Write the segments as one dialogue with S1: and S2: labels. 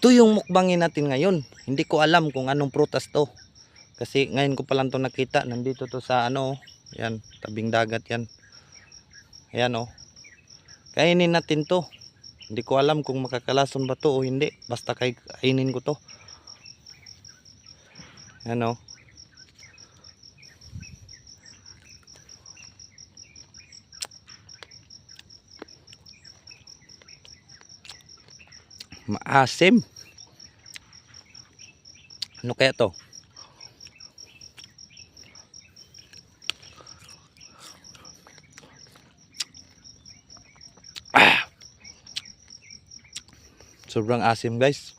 S1: Ito yung mukbangin natin ngayon. Hindi ko alam kung anong prutas to. Kasi ngayon ko pa lang to nakita. Nandito to sa ano. Yan, tabing dagat yan. Ayan oh. Kainin natin to. Hindi ko alam kung makakalason ba to o hindi. Basta kainin ko to. Ayan oh. Maasim. Ano kaya to? Sobrang asim guys.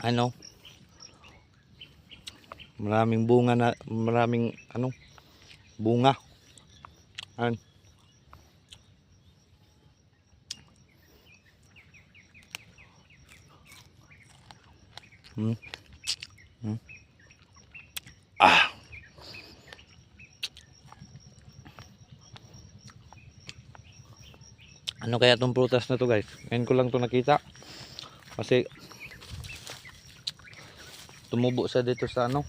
S1: Ano? Maraming bunga na, maraming ano? Bunga. Ayan. Ah. Ano kaya tong prutas na to guys? Ngayon ko lang to nakita. Kasi tumubo sa dito sa ano,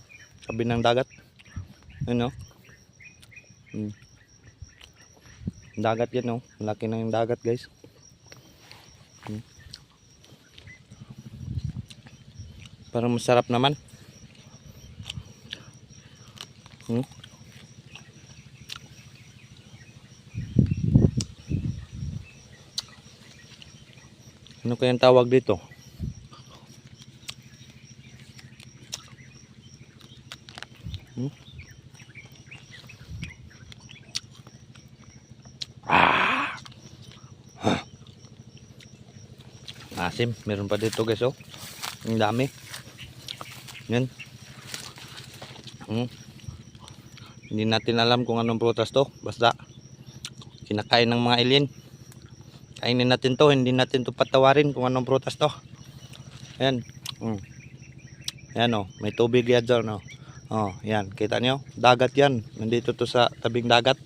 S1: tabi ng dagat. Ano? Dagat yan oh. Malaki na yung dagat guys. Parang masarap naman. Ano kayang tawag dito? Asim, meron pa dito guys oh. Ang dami. Yan. Hindi natin alam kung anong prutas to. Basta kinakain ng mga alien. Kainin natin to, hindi natin to patawarin kung anong prutas to. Ayan. Ayan oh, may tubig yan dyan oh. Oh, yan, kita nyo? Dagat yan. Nandito to sa tabing dagat.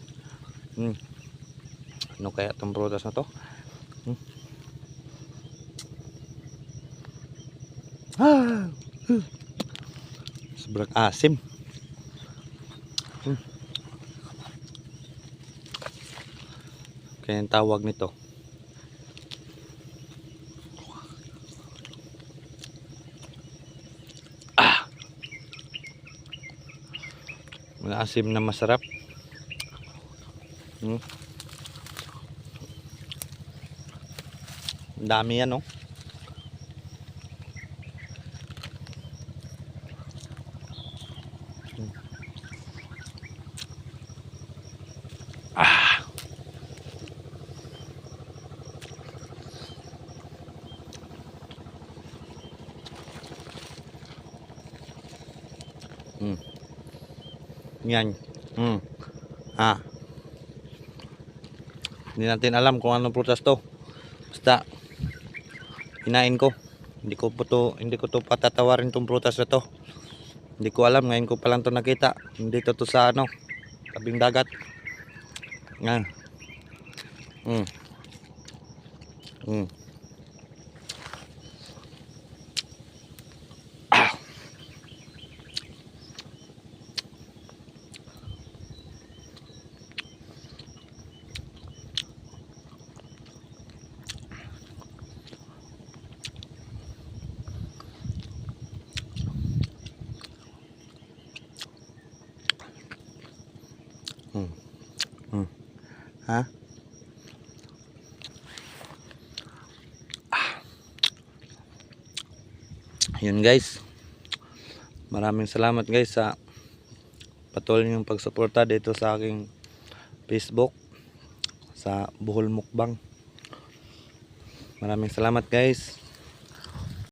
S1: Ano kaya itong prutas na to? Sobrang asim. Kaya yung tawag nito. Asim na masarap. Dami yan oh. Yan. Hindi natin alam kung anong prutas to. Basta hinain ko. Hindi ko to patatawarin tong prutas na to. Hindi ko alam, ngayon ko pa lang to nakita. Dito to sa ano, tabing dagat. Yan. Ha? Yun guys. Maraming salamat guys sa patuloy niyong pagsuporta dito sa aking Facebook sa Bohol Mukbang. Maraming salamat guys.